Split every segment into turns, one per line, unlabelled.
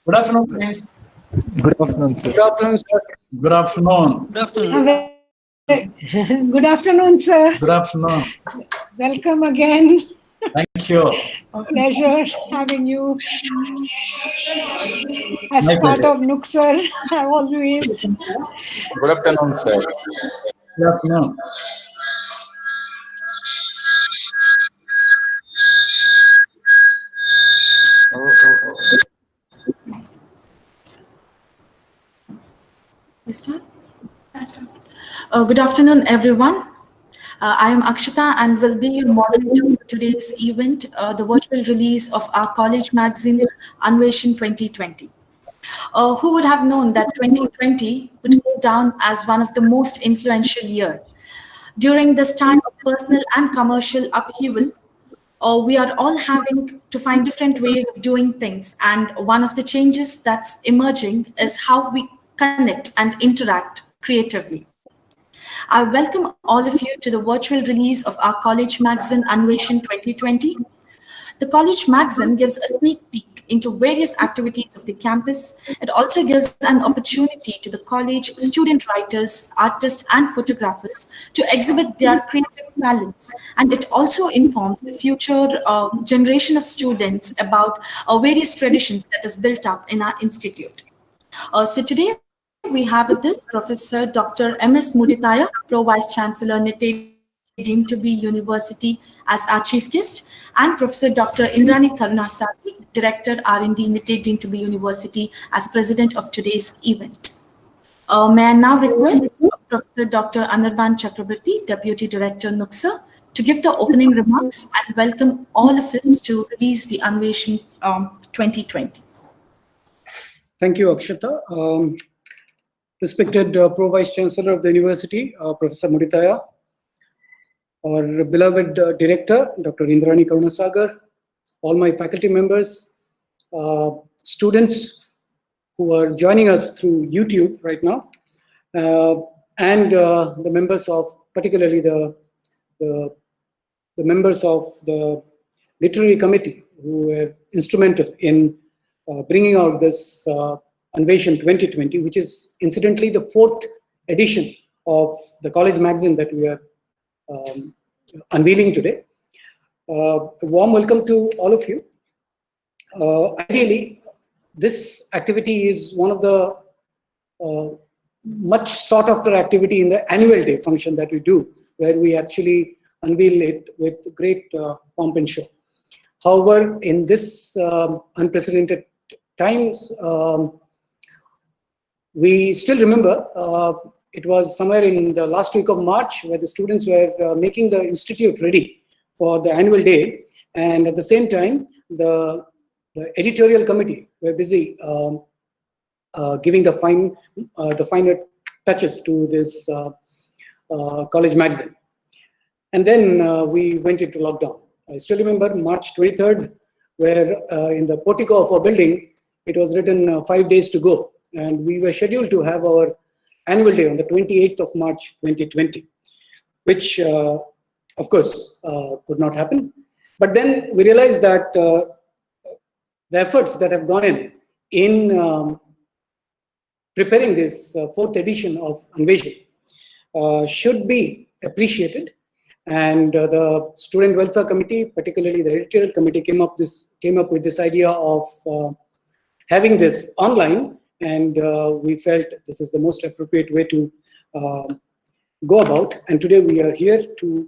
Good afternoon, please.
Good afternoon, sir.
Good afternoon, sir. Good afternoon.
Good afternoon. Good afternoon, sir.
Good afternoon.
Welcome again.
Thank you.
A pleasure having you as
My
part
pleasure.
of Nucser, always.
Good afternoon, sir.
Good afternoon.
We start? Good afternoon, everyone. I am Akshita and will be your moderator for today's event, the virtual release of our college magazine, Anveshan 2020. Who would have known that 2020 would go down as one of the most influential years? During this time of personal and commercial upheaval, we are all having to find different ways of doing things. And one of the changes that's emerging is how we connect and interact creatively. I welcome all of you to the virtual release of our college magazine, Anveshan 2020. The college magazine gives a sneak peek into various activities of the campus. It also gives an opportunity to the college student writers, artists, and photographers to exhibit their creative talents. And it also informs the future generation of students about various traditions that is built up in our institute. So today we have with us Professor Dr. M.S. Muditaya, Pro Vice Chancellor, NITE deemed to be University as our chief guest, and Professor Dr. Indrani Karunasamy, Director R&D, NITE deemed to be University as President of today's event. May I now request Professor Dr. Anirban Chakrabarti, Deputy Director, Nucser, to give the opening remarks and welcome all of us to release the Anveshan 2020.
Thank you, Akshita. Respected Pro Vice Chancellor of the University, Professor Muditaya, our beloved Director, Dr. Indrani Karunasagar, all my faculty members, students who are joining us through YouTube right now, and the members of, particularly the members of the literary committee who were instrumental in bringing out this Anveshan 2020, which is incidentally the 4th edition of the college magazine that we are unveiling today. A warm welcome to all of you. Ideally, this activity is one of the much sought after activity in the annual day function that we do, where we actually unveil it with great pomp and show. However, in this unprecedented times, we still remember it was somewhere in the last week of March where the students were making the institute ready for the annual day, and at the same time the editorial committee were busy giving the finer touches to this college magazine. And then we went into lockdown. I still remember March 23rd, where in the portico of our building, it was written 5 days to go. And we were scheduled to have our annual day on the 28th of March 2020, which of course could not happen. But then we realized that the efforts that have gone in preparing this 4th edition of Anveshan should be appreciated. And the Student Welfare Committee, particularly the editorial committee, came up with this idea of having this online, and we felt this is the most appropriate way to go about. And today we are here to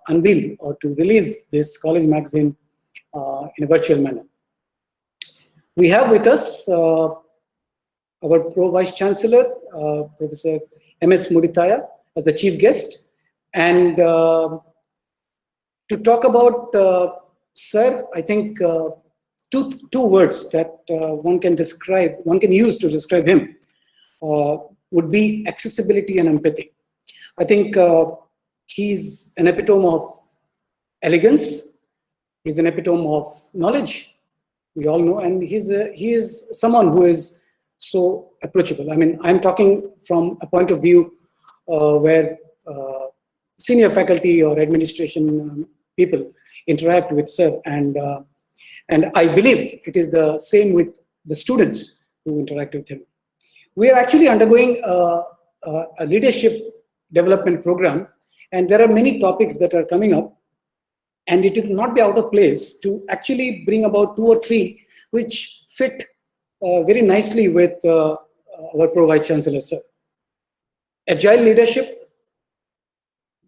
unveil or to release this college magazine in a virtual manner. We have with us our Pro Vice Chancellor, Professor M.S. Muditaya, as the chief guest. And to talk about Sir, I think two words that one can use to describe him would be accessibility and empathy. I think he's an epitome of elegance. He's an epitome of knowledge. We all know, and he is someone who is so approachable. I mean, I'm talking from a point of view where senior faculty or administration people interact with sir, and I believe it is the same with the students who interact with him. We are actually undergoing a leadership development program, and there are many topics that are coming up, and it will not be out of place to actually bring about 2 or 3 which fit very nicely with our Pro-Vice Chancellor, sir. Agile leadership,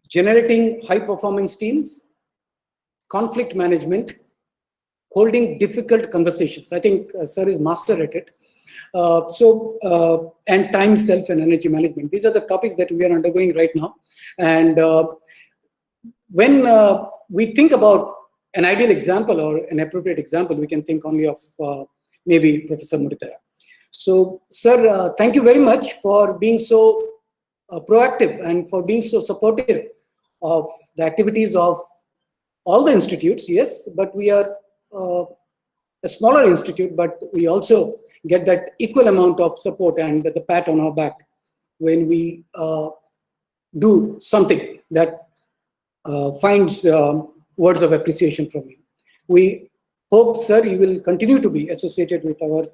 generating high-performance teams, conflict management, holding difficult conversations. I think sir is master at it. And time, self, and energy management. These are the topics that we are undergoing right now. And when we think about an ideal example or an appropriate example, we can think only of maybe Professor Muritaya. So, sir, thank you very much for being so proactive and for being so supportive of the activities of all the institutes. Yes, but we are a smaller institute, but we also get that equal amount of support and the pat on our back when we do something that finds words of appreciation from you. We hope, sir, you will continue to be associated with our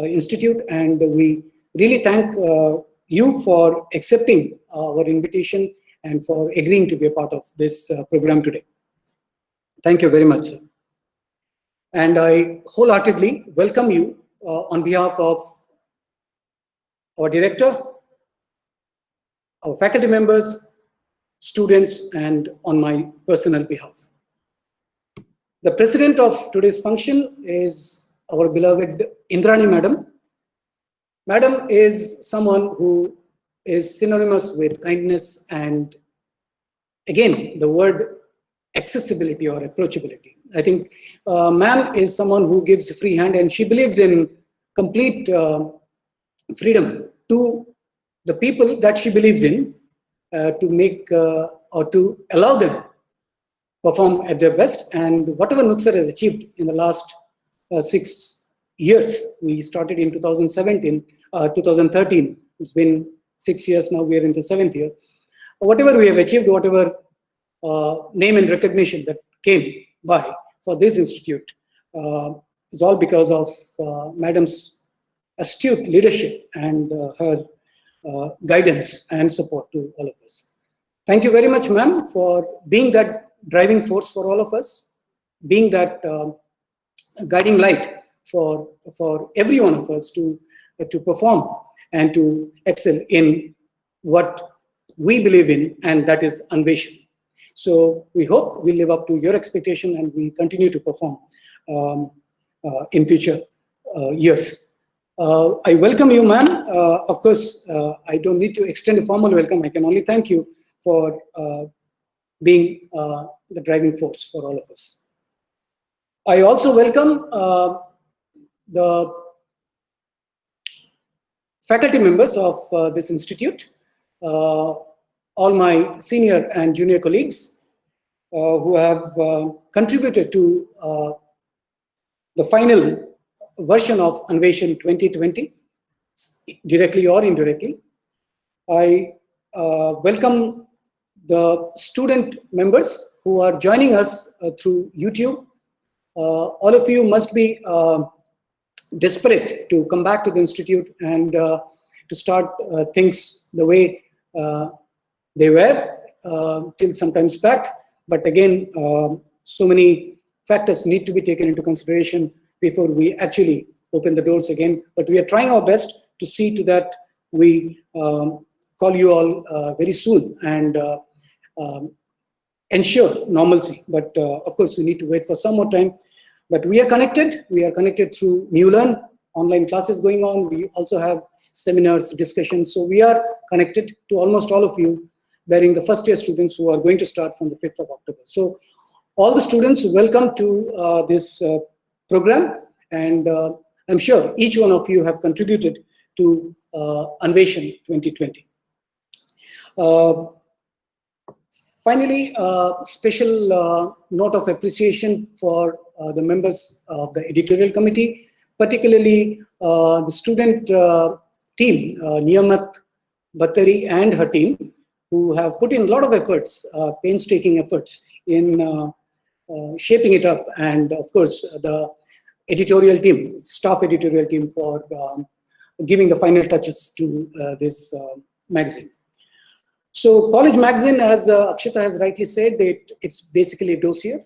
institute, and we really thank you for accepting our invitation and for agreeing to be a part of this program today. Thank you very much, sir. And I wholeheartedly welcome you on behalf of our director, our faculty members, students, and on my personal behalf. The president of today's function is our beloved Indrani Madam. Madam is someone who is synonymous with kindness and, again, the word accessibility or approachability. I think ma'am is someone who gives free hand, and she believes in complete freedom to the people that she believes in to make or to allow them perform at their best. And whatever Nucser has achieved in the last 6 years, we started in 2013. It's been 6 years now. We are in the 7th year. Whatever we have achieved, whatever name and recognition that came by for this institute is all because of Madam's astute leadership and her guidance and support to all of us. Thank you very much, ma'am, for being that driving force for all of us, being that guiding light for every one of us to perform and to excel in what we believe in, and that is Anveshan. So we hope we live up to your expectation and we continue to perform in future years. I welcome you, ma'am. Of course, I don't need to extend a formal welcome. I can only thank you for being the driving force for all of us. I also welcome the faculty members of this institute, all my senior and junior colleagues who have contributed to the final version of Anveshan 2020, directly or indirectly. I welcome the student members who are joining us through YouTube. All of you must be desperate to come back to the institute and to start things the way they were till sometimes back. But again, so many factors need to be taken into consideration before we actually open the doors again. But we are trying our best to see to that we call you all very soon and ensure normalcy. But of course, we need to wait for some more time. But we are connected. We are connected through NewLearn, online classes going on. We also have seminars, discussions. So we are connected to almost all of you, bearing the first year students who are going to start from the 5th of October. So all the students, welcome to this program. And I'm sure each one of you have contributed to Anveshan 2020. Finally, special note of appreciation for the members of the editorial committee, particularly the student team, Niyamat Battari and her team, who have put in a lot of efforts, painstaking efforts in shaping it up, and of course the editorial team, staff editorial team, for giving the final touches to this magazine. So College Magazine, as Akshita has rightly said, it's basically a dossier.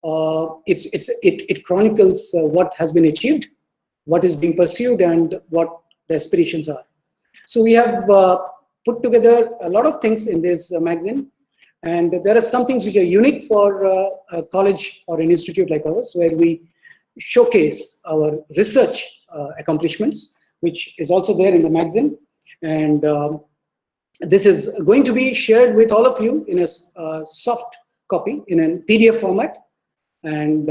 It chronicles what has been achieved, what is being pursued, and what the aspirations are. So we have put together a lot of things in this magazine, and there are some things which are unique for a college or an institute like ours, where we showcase our research accomplishments, which is also there in the magazine. And this is going to be shared with all of you in a soft copy in a PDF format, and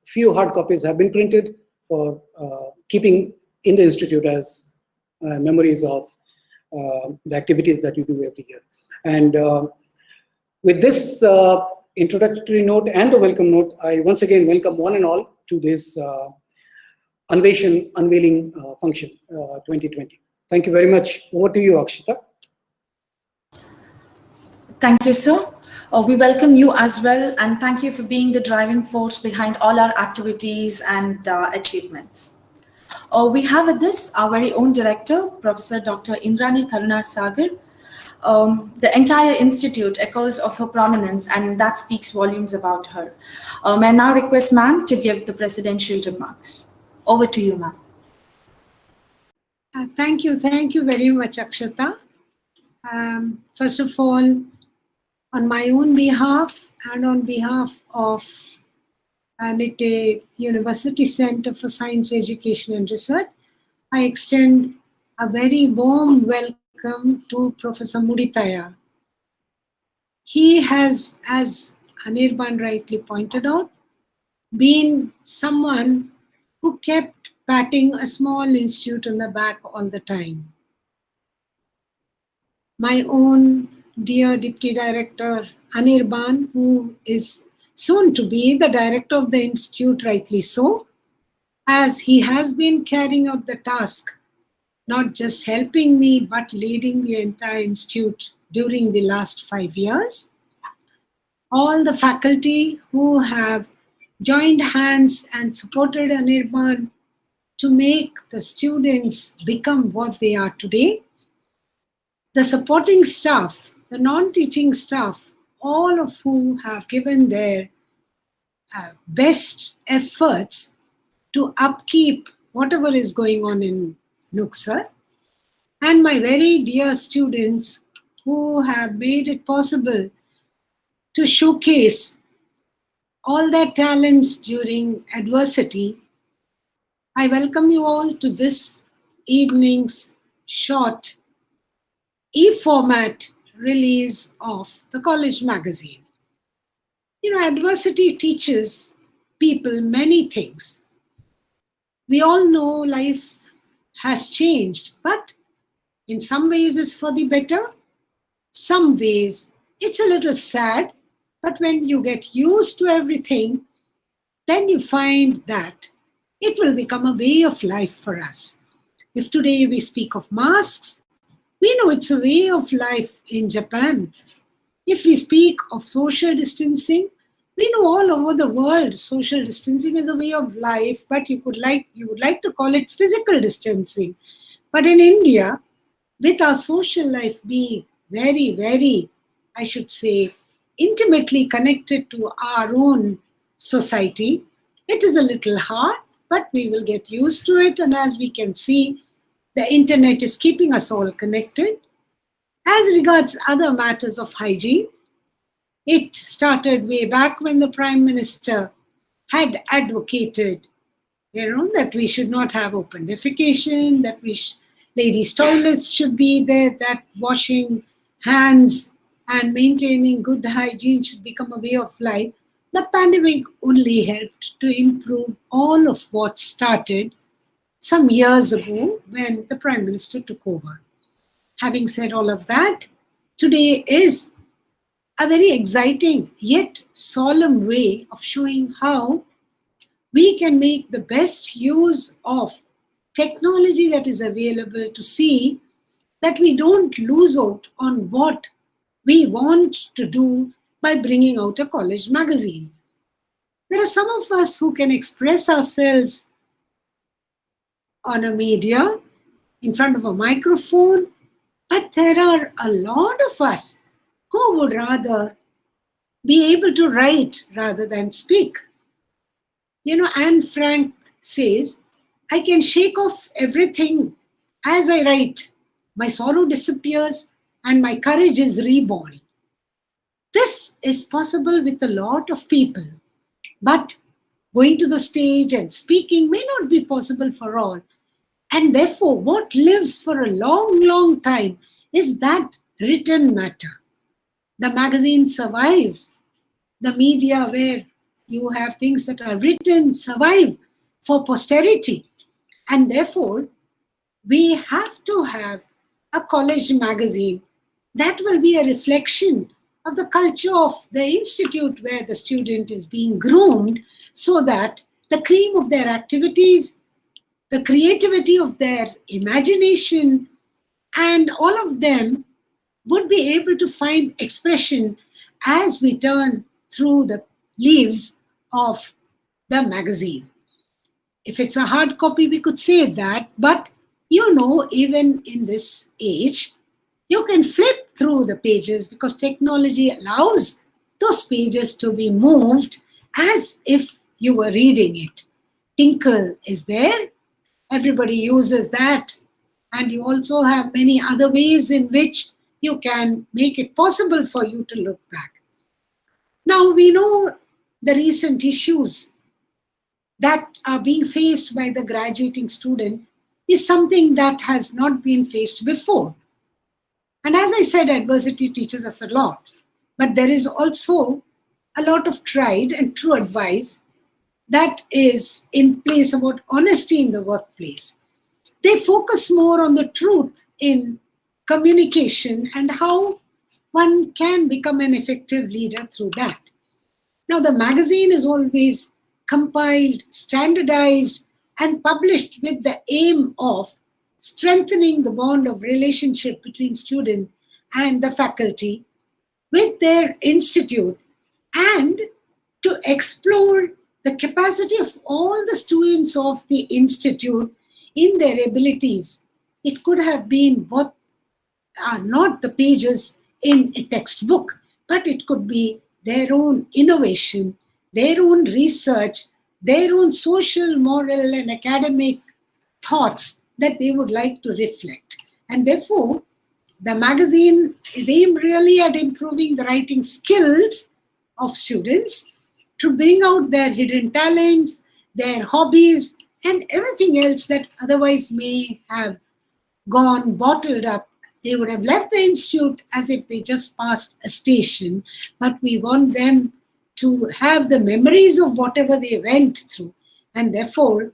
few hard copies have been printed for keeping in the institute as memories of the activities that you do every year. And with this introductory note and the welcome note, I once again welcome one and all to this Anveshan unveiling function 2020. Thank you very much. Over to you, Akshita.
Thank you, sir. We welcome you as well, and thank you for being the driving force behind all our activities and achievements. We have with this our very own director, Professor Dr. Indrani Karuna Sagar. The entire institute echoes of her prominence, and that speaks volumes about her. May I now request ma'am to give the presidential remarks. Over to you, ma'am.
Thank you very much, Akshata. First of all, on my own behalf and on behalf of NITE University Center for Science Education and Research, I extend a very warm welcome to Professor Muditaya. He has, as Anirban rightly pointed out, been someone who kept patting a small institute on the back all the time. My own dear Deputy Director Anirban, who is soon to be the director of the institute, rightly so, as he has been carrying out the task, not just helping me, but leading the entire institute during the last 5 years. All the faculty who have joined hands and supported Anirban to make the students become what they are today. The supporting staff, the non-teaching staff, all of whom have given their best efforts to upkeep whatever is going on in Nucser, and my very dear students who have made it possible to showcase all their talents during adversity. I welcome you all to this evening's short e-format release of the College Magazine. You know, adversity teaches people many things. We all know life has changed, but in some ways it's for the better. Some ways it's a little sad, but when you get used to everything, then you find that it will become a way of life for us. If today we speak of masks, we know it's a way of life in Japan. If we speak of social distancing, we know all over the world social distancing is a way of life, but you would like to call it physical distancing. But in India, with our social life being very, very, I should say, intimately connected to our own society, it is a little hard, but we will get used to it. And as we can see, the internet is keeping us all connected. As regards other matters of hygiene, it started way back when the Prime Minister had advocated, that we should not have open defecation, that ladies' toilets should be there, that washing hands and maintaining good hygiene should become a way of life. The pandemic only helped to improve all of what started some years ago when the Prime Minister took over. Having said all of that, today is a very exciting yet solemn way of showing how we can make the best use of technology that is available to see that we don't lose out on what we want to do by bringing out a college magazine. There are some of us who can express ourselves on a media, in front of a microphone, but there are a lot of us who would rather be able to write rather than speak. Anne Frank says, I can shake off everything as I write. My sorrow disappears and my courage is reborn. This is possible with a lot of people, but going to the stage and speaking may not be possible for all. And therefore, what lives for a long, long time is that written matter. The magazine survives. The media where you have things that are written survive for posterity. And therefore, we have to have a college magazine that will be a reflection of the culture of the institute where the student is being groomed, so that the cream of their activities, the creativity of their imagination, and all of them would be able to find expression as we turn through the leaves of the magazine. If it's a hard copy, we could say that, but even in this age, you can flip through the pages because technology allows those pages to be moved as if you were reading it. Tinkle is there. Everybody uses that. And you also have many other ways in which you can make it possible for you to look back. Now, we know the recent issues that are being faced by the graduating student is something that has not been faced before. And as I said, adversity teaches us a lot. But there is also a lot of tried and true advice that is in place about honesty in the workplace. They focus more on the truth in communication and how one can become an effective leader through that. Now, the magazine is always compiled, standardized, and published with the aim of strengthening the bond of relationship between student and the faculty with their institute, and to explore the capacity of all the students of the institute in their abilities. It could have been what are not the pages in a textbook, but it could be their own innovation, their own research, their own social, moral, and academic thoughts that they would like to reflect. And therefore, the magazine is aimed really at improving the writing skills of students to bring out their hidden talents, their hobbies, and everything else that otherwise may have gone bottled up. They would have left the institute as if they just passed a station, but we want them to have the memories of whatever they went through. And therefore,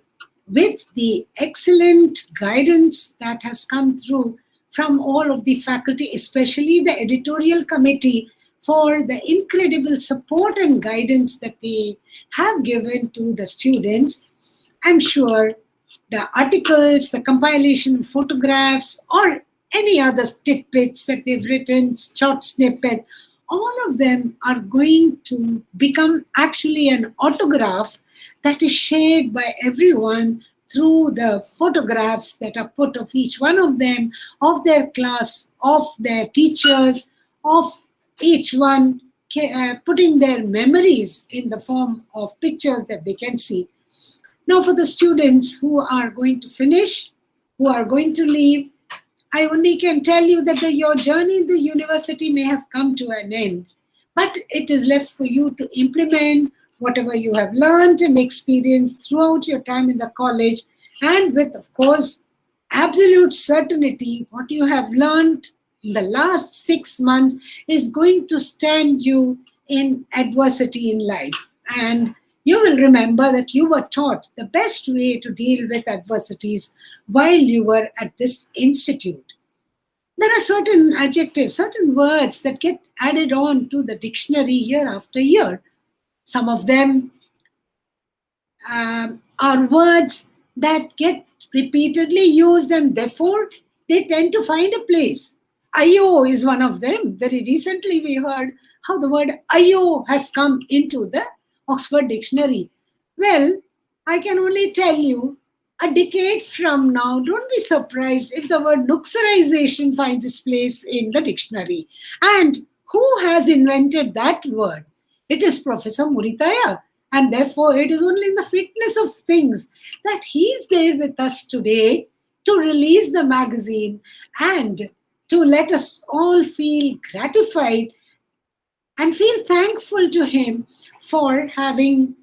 with the excellent guidance that has come through from all of the faculty, especially the editorial committee, for the incredible support and guidance that they have given to the students, I'm sure the articles, the compilation of photographs, or any other tidbits that they've written, short snippet, all of them are going to become actually an autograph that is shared by everyone through the photographs that are put of each one of them, of their class, of their teachers, of each one putting their memories in the form of pictures that they can see. Now, for the students who are going to finish, who are going to leave, I only can tell you that your journey in the university may have come to an end, but it is left for you to implement whatever you have learned and experienced throughout your time in the college, and with, of course, absolute certainty, what you have learned in the last 6 months is going to stand you in adversity in life. And you will remember that you were taught the best way to deal with adversities while you were at this institute. There are certain adjectives, certain words that get added on to the dictionary year after year. Some of them are words that get repeatedly used and therefore they tend to find a place. Ayo is one of them. Very recently we heard how the word Ayo has come into the Oxford Dictionary. Well, I can only tell you, a decade from now, don't be surprised if the word Nucserization finds its place in the dictionary. And who has invented that word? It is Professor Muritaya. And therefore, it is only in the fitness of things that he is there with us today to release the magazine and to let us all feel gratified and feel thankful to him for having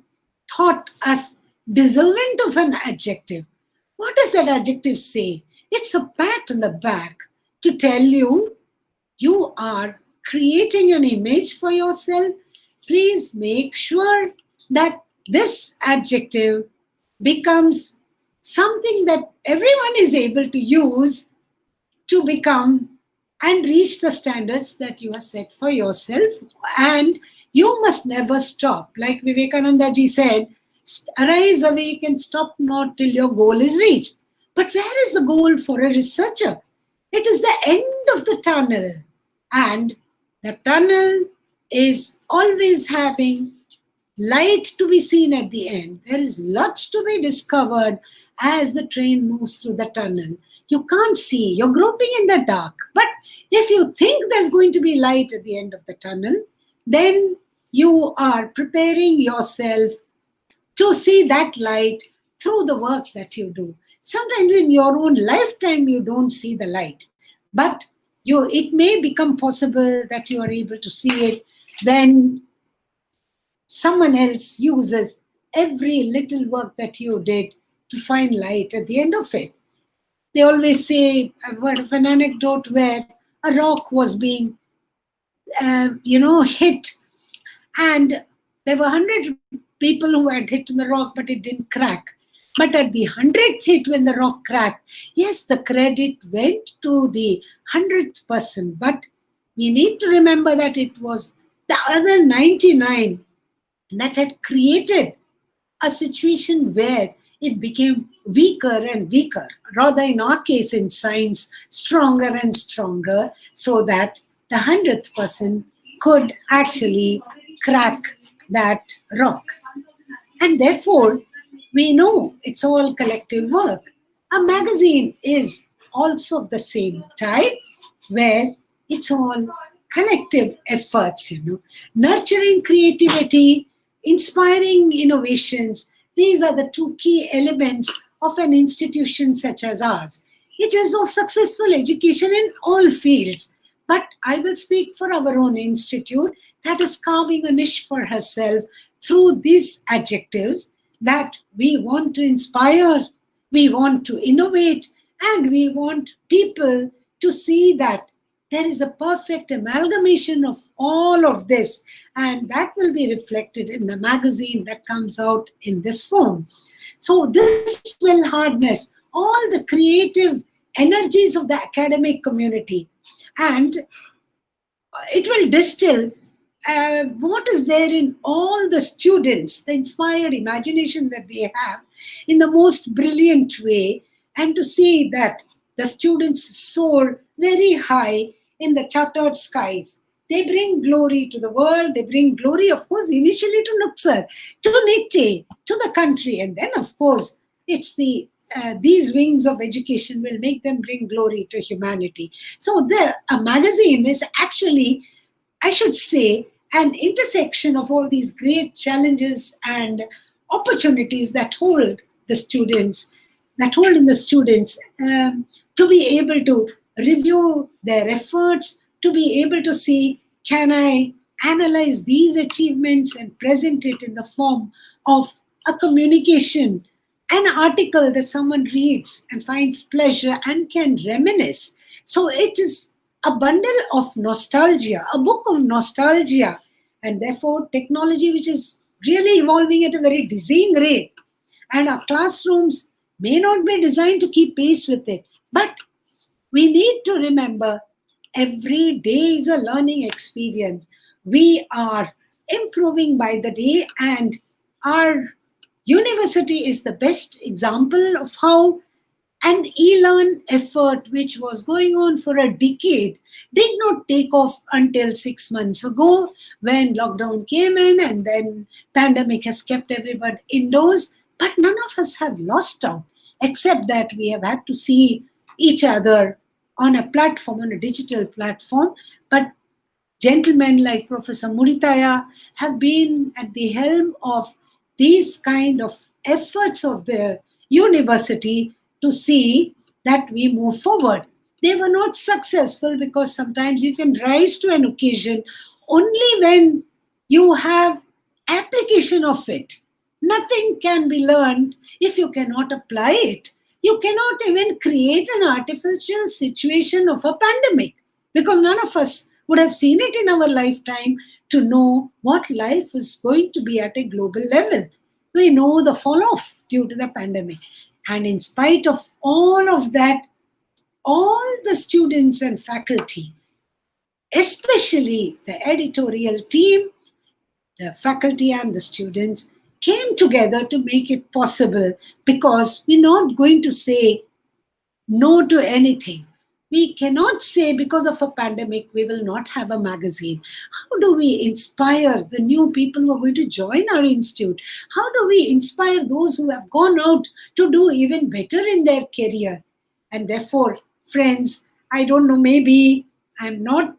thought us deserving of an adjective. What does that adjective say? It's a pat on the back to tell you you are creating an image for yourself. Please make sure that this adjective becomes something that everyone is able to use to become and reach the standards that you have set for yourself. And you must never stop. Like Vivekananda ji said, arise, awake, and stop not till your goal is reached. But where is the goal for a researcher? It is the end of the tunnel. And the tunnel is always having light to be seen at the end. There is lots to be discovered as the train moves through the tunnel. You can't see, you're groping in the dark. But if you think there's going to be light at the end of the tunnel, then you are preparing yourself to see that light through the work that you do. Sometimes in your own lifetime, you don't see the light, but it may become possible that you are able to see it when someone else uses every little work that you did to find light at the end of it. They always say, I've heard of an anecdote where a rock was being, hit, and there were 100 people who had hit the rock, but it didn't crack. But at the 100th hit, when the rock cracked, yes, the credit went to the 100th person. But we need to remember that it was the other 99 that had created a situation where it became weaker and weaker, rather in our case in science, stronger and stronger, so that the 100th person could actually crack that rock. And therefore, we know it's all collective work. A magazine is also of the same type, where it's all collective efforts, nurturing creativity, inspiring innovations. These are the two key elements of an institution such as ours. It is of successful education in all fields. But I will speak for our own institute that is carving a niche for herself through these adjectives, that we want to inspire, we want to innovate, and we want people to see that there is a perfect amalgamation of all of this, and that will be reflected in the magazine that comes out in this form. So this will harness all the creative energies of the academic community, and it will distill what is there in all the students, the inspired imagination that they have, in the most brilliant way, and to see that the students soar very high in the chartered skies. They bring glory to the world. They bring glory, of course, initially to Nucser, to Nitte, to the country. And then, of course, it's these wings of education will make them bring glory to humanity. So a magazine is actually, I should say, an intersection of all these great challenges and opportunities that hold the students, to be able to review their efforts, to be able to see, can I analyze these achievements and present it in the form of a communication, an article that someone reads and finds pleasure and can reminisce. So it is a bundle of nostalgia, a book of nostalgia, and therefore technology which is really evolving at a very dizzying rate. And our classrooms may not be designed to keep pace with it, but we need to remember every day is a learning experience. We are improving by the day, and our university is the best example of how And e-learn effort, which was going on for a decade, did not take off until 6 months ago when lockdown came in, and then pandemic has kept everybody indoors. But none of us have lost out, except that we have had to see each other on a platform, on a digital platform. But gentlemen like Professor Muritaya have been at the helm of these kind of efforts of the university to see that we move forward. They were not successful because sometimes you can rise to an occasion only when you have application of it. Nothing can be learned if you cannot apply it. You cannot even create an artificial situation of a pandemic, because none of us would have seen it in our lifetime to know what life is going to be at a global level. We know the fall off due to the pandemic. And in spite of all of that, all the students and faculty, especially the editorial team, the faculty and the students, came together to make it possible, because we're not going to say no to anything. We cannot say because of a pandemic we will not have a magazine. How do we inspire the new people who are going to join our institute? How do we inspire those who have gone out to do even better in their career? And therefore, friends, I don't know, maybe I'm not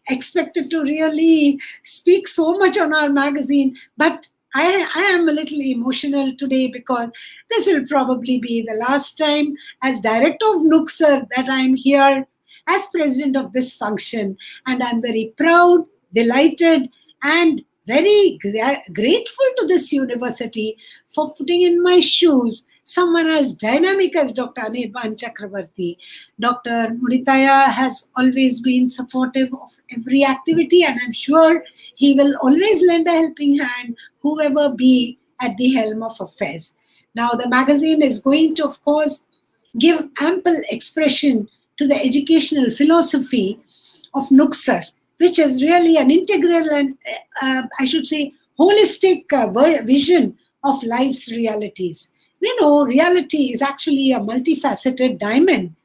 expected to really speak so much on our magazine, but I am a little emotional today, because this will probably be the last time as director of Nucser that I'm here as president of this function. And I'm very proud, delighted, and very grateful to this university for putting in my shoes someone as dynamic as Dr. Anveshan Chakravarti. Dr. Muritaya has always been supportive of every activity, and I'm sure he will always lend a helping hand, whoever be at the helm of affairs. Now, the magazine is going to, of course, give ample expression to the educational philosophy of Nucser, which is really an integral and, I should say, holistic vision of life's realities. We know reality is actually a multifaceted diamond,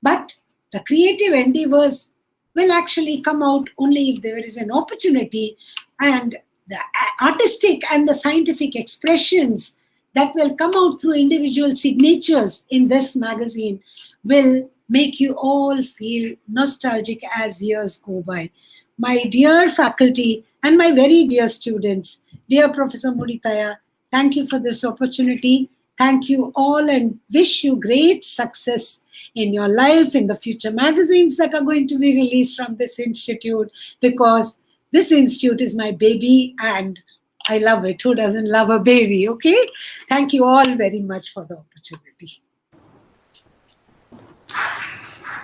but the creative endeavors will actually come out only if there is an opportunity, and the artistic and the scientific expressions that will come out through individual signatures in this magazine will make you all feel nostalgic as years go by. My dear faculty and my very dear students, dear Professor Muritaya, thank you for this opportunity. Thank you all, and wish you great success in your life, in the future magazines that are going to be released from this institute, because this institute is my baby and I love it. Who doesn't love a baby? Okay. Thank you all very much for the opportunity.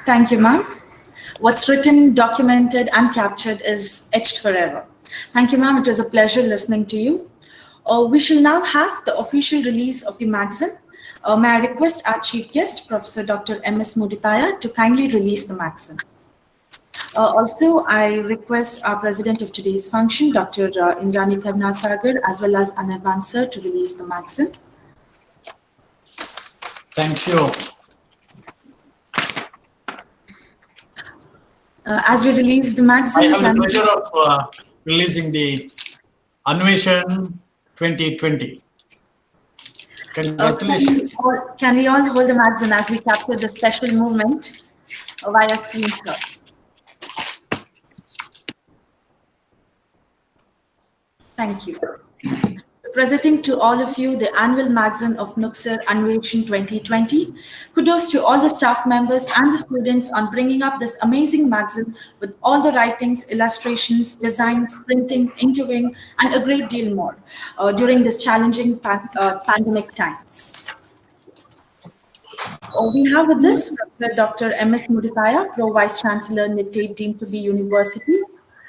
Thank you, ma'am. What's written, documented, and captured is etched forever. Thank you, ma'am. It was a pleasure listening to you. We shall now have the official release of the magazine. May I request our chief guest, Professor Dr. M.S. Muritaya, to kindly release the magazine. Also, I request our president of today's function, Dr. Indrani Karnasagar, as well as Anveshan sir, to release the magazine.
Thank you.
As we release the
I
magazine,
have the pleasure of releasing the Anveshan 2020. Congratulations.
Can we all hold the magazine as we capture the special moment via screenshot? Thank you. Presenting to all of you the annual magazine of Nucser Anveshan 2020. Kudos to all the staff members and the students on bringing up this amazing magazine with all the writings, illustrations, designs, printing, interviewing, and a great deal more during this challenging pandemic times. We have with us Professor Dr. M.S. Muritaya, Pro Vice Chancellor, NITTE, deemed to be University.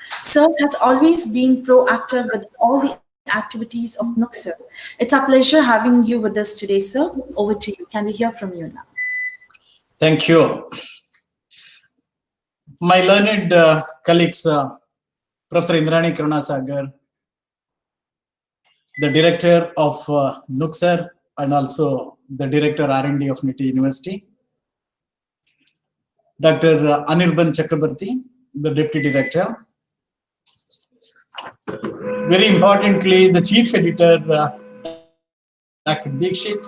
Sir has always been proactive with all the activities of Nucser. It's our pleasure having you with us today, sir. Over to you. Can we hear from you now?
Thank you. My learned colleagues, Professor Indrani Karnasagar, the director of Nucser, and also the Director R&D of NITI University, Dr. Anirban Chakrabarti, the Deputy Director. Very importantly, the Chief Editor, Dr. Dikshit,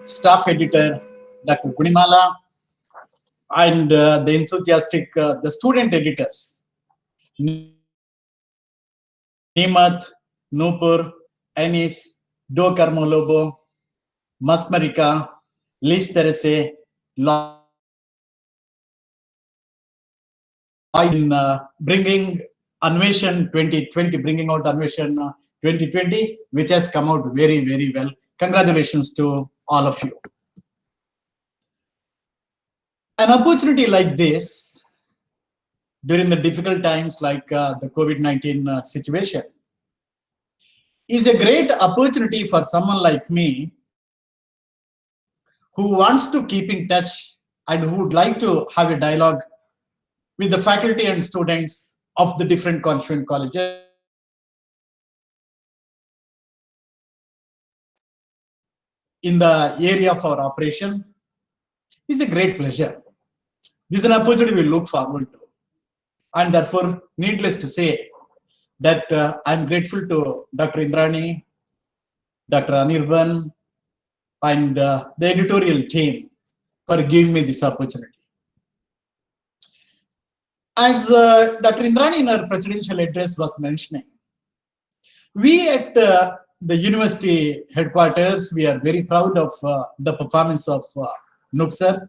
Staff Editor, Dr. Gunimala, and the enthusiastic, the student editors, Nimat, Nupur, Anis, Do Karmolobo, Masmarika, Liz Terese, in bringing Anveshan 2020, bringing out Anveshan 2020, which has come out very, very well. Congratulations to all of you. An opportunity like this, during the difficult times like the COVID-19 situation, is a great opportunity for someone like me who wants to keep in touch and who would like to have a dialogue with the faculty and students of the different constituent colleges in the area of our operation. Is a great pleasure. This is an opportunity we look forward to. And therefore, needless to say, that I'm grateful to Dr. Indrani, Dr. Anirban, and the editorial team for giving me this opportunity. As Dr. Indrani in her presidential address was mentioning, we at the university headquarters, we are very proud of the performance of Nucser.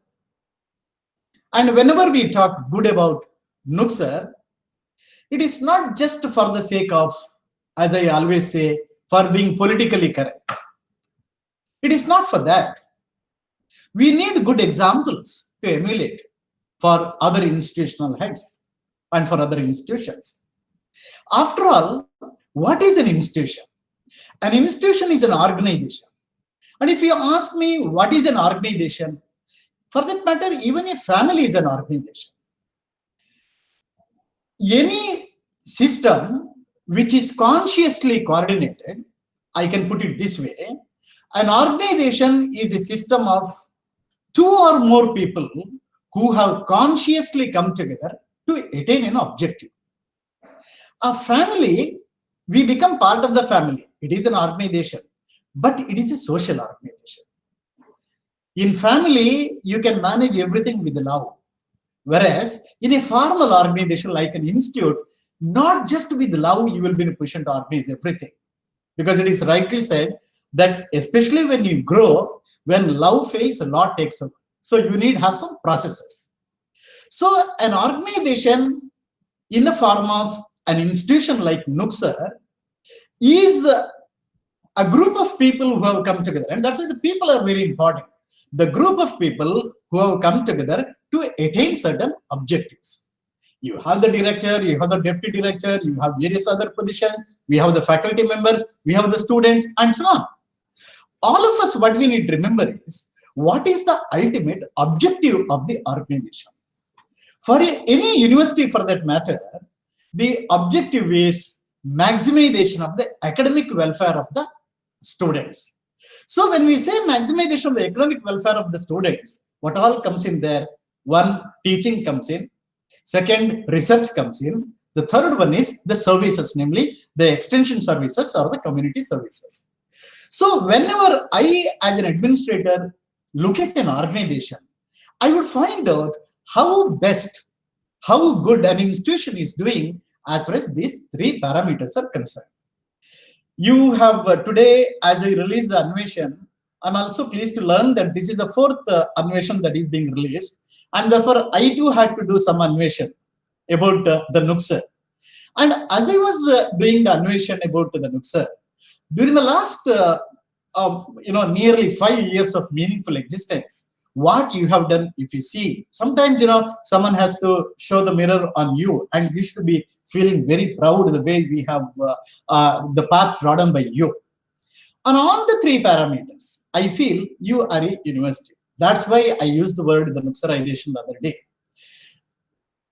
And whenever we talk good about Nucser, it is not just for the sake of, as I always say, for being politically correct. It is not for that. We need good examples to emulate for other institutional heads and for other institutions. After all, what is an institution? An institution is an organization. And if you ask me what is an organization, for that matter, even a family is an organization. Any system which is consciously coordinated, I can put it this way, an organization is a system of two or more people who have consciously come together to attain an objective. A family, we become part of the family. It is an organization, but it is a social organization. In family, you can manage everything with love. Whereas in a formal organization like an institute, not just with love, you will be in a position to organize everything. Because it is rightly said that especially when you grow, when love fails, a lot takes over. So you need to have some processes. So an organization in the form of an institution like Nucser is a group of people who have come together. And that's why the people are very important. The group of people who have come together to attain certain objectives. You have the director, you have the deputy director, you have various other positions, we have the faculty members, we have the students, and so on. All of us, what we need to remember is, what is the ultimate objective of the organization? For any university for that matter, the objective is maximization of the academic welfare of the students. So when we say maximization of the economic welfare of the students, what all comes in there? One, teaching comes in. Second, research comes in. The third one is the services, namely the extension services or the community services. So whenever I, as an administrator, look at an organization, I would find out how best, how good an institution is doing as far as these three parameters are concerned. You have today, as I release the Anveshan, I'm also pleased to learn that this is the fourth Anveshan that is being released. And therefore, I too had to do some Anveshan about the Nucser. And as I was doing the Anveshan about the Nucser, during the last nearly 5 years of meaningful existence, what you have done, if you see, sometimes someone has to show the mirror on you, and you should be feeling very proud of the way we have the path trodden by you. On all the three parameters, I feel you are a university. That's why I used the word the Nucserization the other day.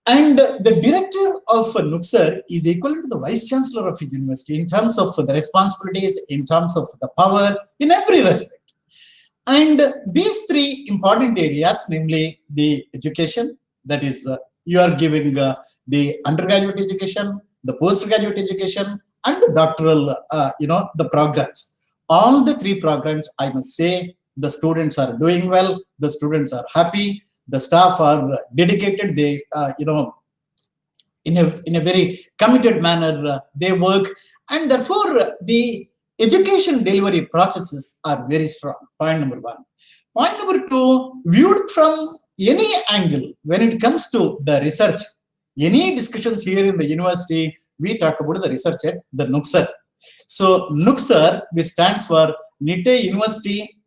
And the director of Nucser is equivalent to the vice chancellor of a university in terms of the responsibilities, in terms of the power, in every respect. And these three important areas, namely the education, that is, you are giving the undergraduate education, the postgraduate education, and the doctoral, the programs. All the three programs, I must say, the students are doing well, the students are happy, the staff are dedicated, they, in a very committed manner, they work, and therefore the education delivery processes are very strong. Point number one. Point number two, viewed from any angle, when it comes to the research, any discussions here in the university, we talk about the research at the Nucser. So Nucser, we stand for Nitte University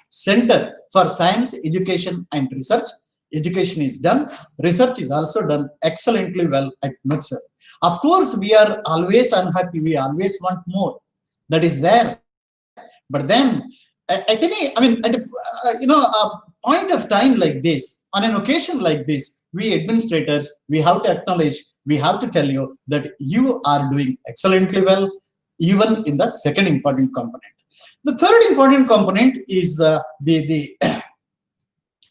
Center for Science, Education and Research. Education is done, research is also done excellently well at Nucser. Of course, we are always unhappy, we always want more. That is there. But then, at any, I mean, at a point of time like this, on an occasion like this, we administrators, we have to acknowledge, we have to tell you that you are doing excellently well, even in the second important component. The third important component is the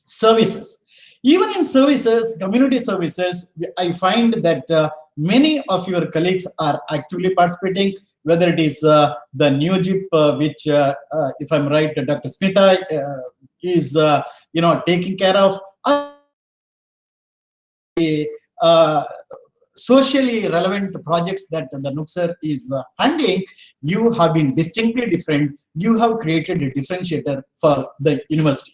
services. Even in services, community services, I find that many of your colleagues are actively participating, whether it is the new JIP, which, if I'm right, Dr. Smita is, taking care of, socially relevant projects that the Nucser is handling. You have been distinctly different. You have created a differentiator for the university.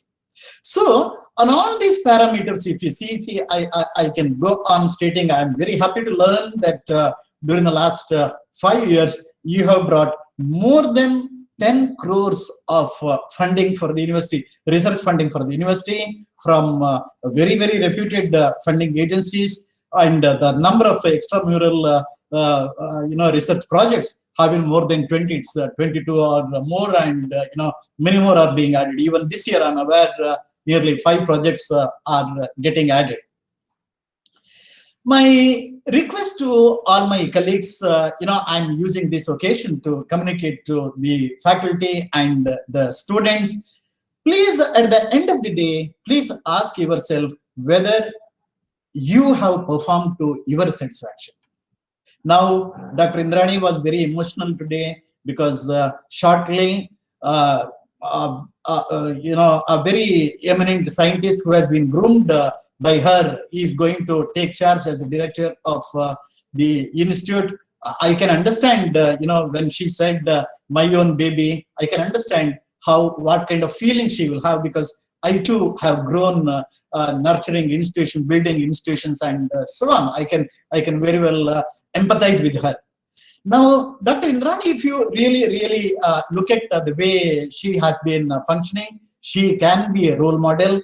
So on all these parameters, if you see, I can go on stating, I'm very happy to learn that during the last 5 years, you have brought more than 10 crores of funding for the university, research funding for the university from very, very reputed funding agencies, and the number of extramural research projects have been more than 20, it's 22 or more, and many more are being added. Even this year, I'm aware nearly 5 projects are getting added. My request to all my colleagues, I'm using this occasion to communicate to the faculty and the students. Please, at the end of the day, please ask yourself whether you have performed to your satisfaction. Now, Dr. Indrani was very emotional today because shortly, a very eminent scientist who has been groomed by her is going to take charge as the director of the institute. I can understand, when she said my own baby, I can understand what kind of feeling she will have, because I too have grown nurturing institutions, building institutions, and so on. I can very well empathize with her. Now, Dr. Indrani, if you really look at the way she has been functioning, she can be a role model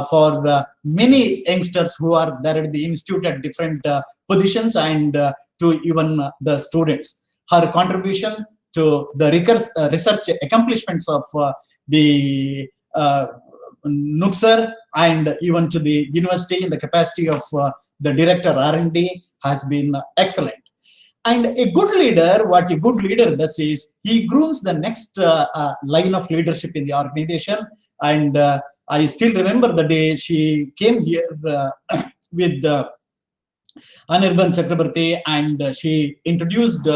for many youngsters who are there at the institute at different positions, and to even the students. Her contribution to the research accomplishments of the Nucser and even to the university in the capacity of the director R&D has been excellent. And a good leader, what a good leader does is he grooms the next line of leadership in the organization. And I still remember the day she came here with Anirban Chakrabarti, and she introduced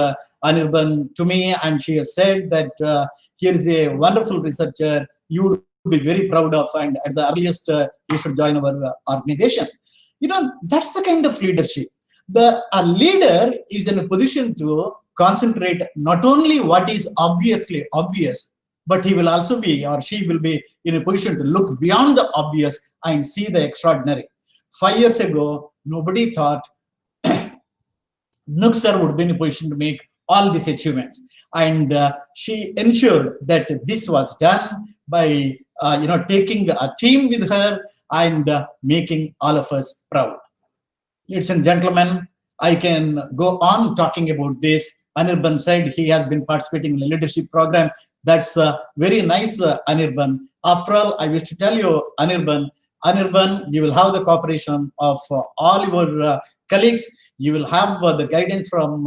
Anirban to me, and she has said that here is a wonderful researcher you would be very proud of, and at the earliest you should join our organization. That's the kind of leadership. A leader is in a position to concentrate not only what is obviously obvious, but he will also be, or she will be, in a position to look beyond the obvious and see the extraordinary. 5 years ago, nobody thought Nucser would be in a position to make all these achievements, and she ensured that this was done by taking a team with her and making all of us proud. Ladies and gentlemen, I can go on talking about this. Anirban said he has been participating in the leadership program. That's very nice, Anirban. After all, I wish to tell you, Anirban, you will have the cooperation of all your colleagues. You will have the guidance from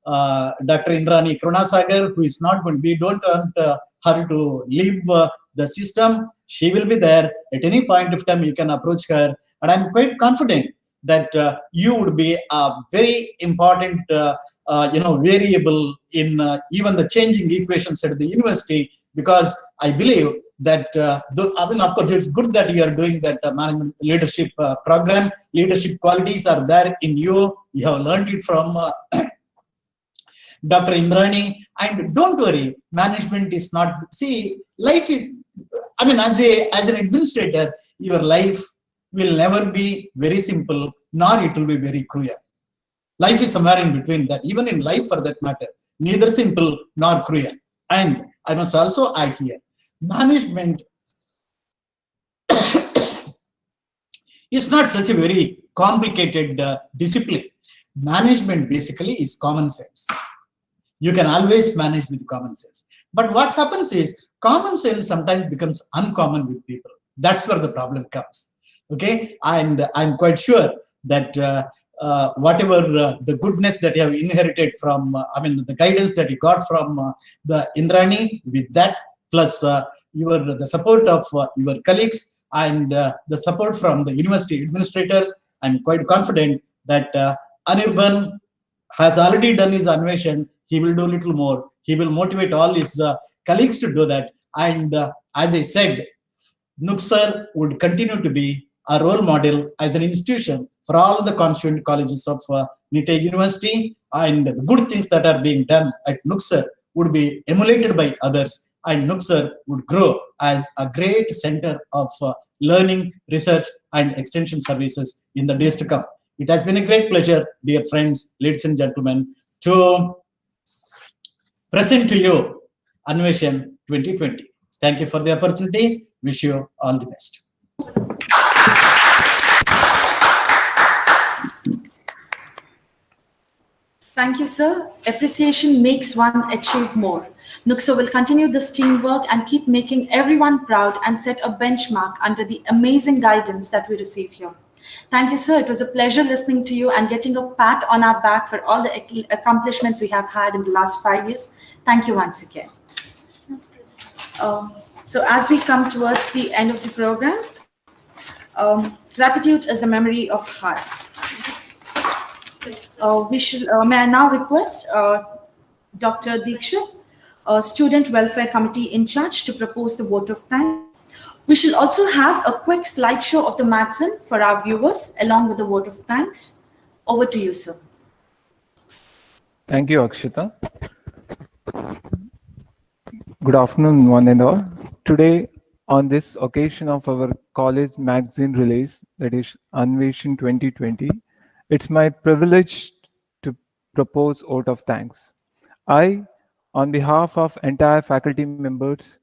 Dr. Indrani Krunasagar, who is not going to be, don't want her to leave the system. She will be there at any point of time. You can approach her, and I'm quite confident that you would be a very important variable in even the changing equations at the university, because I believe that of course it's good that you are doing that management leadership program. Leadership qualities are there in you. You have learned it from Dr. Indrani, and don't worry, management is not, see, life is, as an administrator, your life will never be very simple, nor it will be very cruel. Life is somewhere in between that, even in life for that matter, neither simple nor cruel. And I must also add here, management is not such a very complicated discipline. Management basically is common sense. You can always manage with common sense. But what happens is common sense sometimes becomes uncommon with people. That's where the problem comes. Okay, and I'm quite sure that whatever the goodness that you have inherited from, the guidance that you got from the Indrani, with that plus the support of your colleagues and the support from the university administrators, I'm quite confident that Anirban has already done his Anveshan. He will do a little more. He will motivate all his colleagues to do that. And as I said, Nucser would continue to be a role model as an institution for all the constituent colleges of NITE University. And the good things that are being done at Nucser would be emulated by others. And Nucser would grow as a great center of learning, research, and extension services in the days to come. It has been a great pleasure, dear friends, ladies and gentlemen, to present to you Anveshan 2020. Thank you for the opportunity. Wish you all the best.
Thank you, sir. Appreciation makes one achieve more. Nucser will continue this teamwork and keep making everyone proud and set a benchmark under the amazing guidance that we receive here. Thank you, sir. It was a pleasure listening to you and getting a pat on our back for all the accomplishments we have had in the last 5 years. Thank you once again. So as we come towards the end of the program, gratitude is the memory of heart. May I now request Dr. Dikshit, Student Welfare Committee in charge, to propose the vote of thanks. We shall also have a quick slideshow of the magazine for our viewers along with the vote of thanks. Over to you, sir.
Thank you, Akshita. Good afternoon, one and all. Today, on this occasion of our college magazine release, that is Anveshan 2020, it's my privilege to propose vote of thanks. I, on behalf of entire faculty members,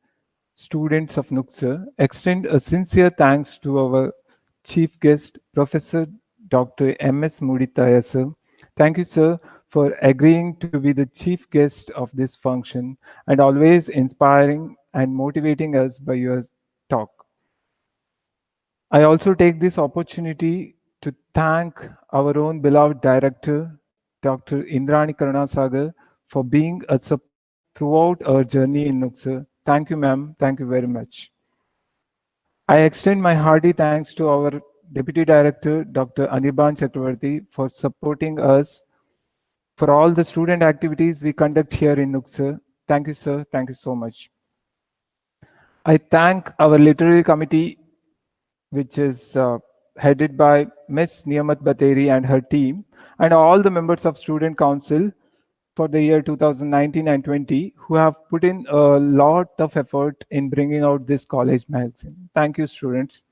students of Nucser, extend a sincere thanks to our chief guest, Professor Dr. M.S. Muditaya, sir. Thank you, sir, for agreeing to be the chief guest of this function and always inspiring and motivating us by your talk. I also take this opportunity to thank our own beloved director, Dr. Indrani Karunasagar, for being a support throughout our journey in Nucser. Thank you, ma'am. Thank you very much. I extend my hearty thanks to our Deputy Director, Dr. Anirban Chakravarti, for supporting us for all the student activities we conduct here in Nucser. Thank you, sir. Thank you so much. I thank our literary committee, which is headed by Ms. Niyamat Bateri and her team, and all the members of Student Council for the year 2019 and 20, who have put in a lot of effort in bringing out this college magazine. Thank you, students.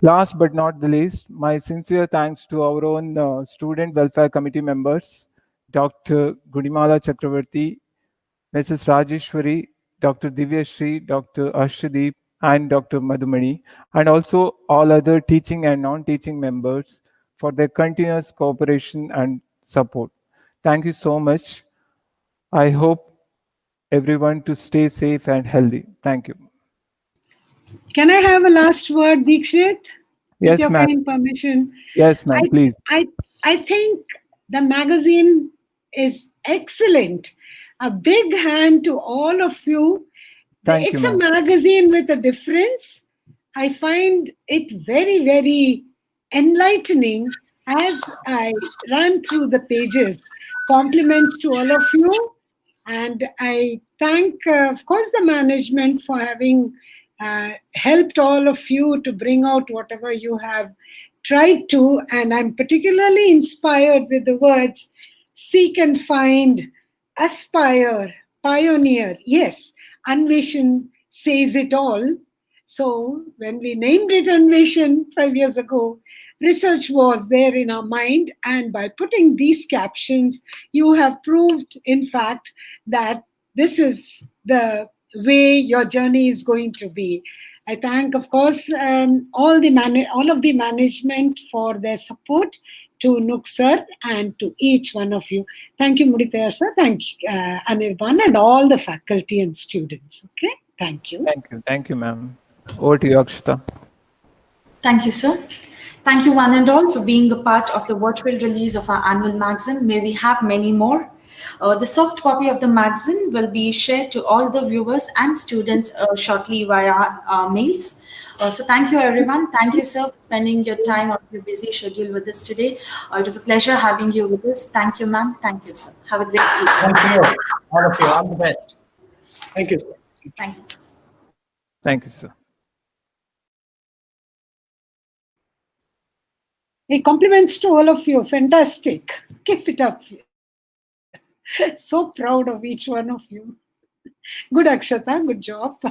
Last but not the least, my sincere thanks to our own Student Welfare Committee members, Dr. Gudimala Chakravarti, Mrs. Rajeshwari, Dr. Divyashri, Dr. Ashdeep, and Dr. Madhumani, and also all other teaching and non-teaching members for their continuous cooperation and support. Thank you so much. I hope everyone to stay safe and healthy. Thank you.
Can I have a last word, Dikshit?
Yes,
With your
ma'am.
kind permission.
Yes, ma'am, please.
I think the magazine is excellent. A big hand to all of you.
Thank
It's
you,
a
ma'am.
magazine with a difference. I find it very, very enlightening as I ran through the pages. Compliments to all of you. And I thank, of course, the management for having helped all of you to bring out whatever you have tried to. And I'm particularly inspired with the words seek and find, aspire, pioneer. Yes, Anveshan says it all. So when we named it Anveshan 5 years ago, research was there in our mind. And by putting these captions, you have proved, in fact, that this is the way your journey is going to be. I thank, of course, all of the management for their support to Nucser and to each one of you. Thank you, Muditaya sir. Thank you, Anirban, and all the faculty and students. Okay, thank you.
Thank you, ma'am. Over to you, Akshita.
Thank you, sir. Thank you, one and all, for being a part of the virtual release of our annual magazine. May we have many more. The soft copy of the magazine will be shared to all the viewers and students shortly via mails. So thank you, everyone. Thank you, sir, for spending your time on your busy schedule with us today. It was a pleasure having you with us. Thank you, ma'am. Thank you, sir. Have a great evening.
Thank you, all of you. All the best.
Thank you.
Thank you.
Thank you, sir.
Hey, compliments to all of you. Fantastic. Keep it up. So proud of each one of you. Good, Akshata. Good job.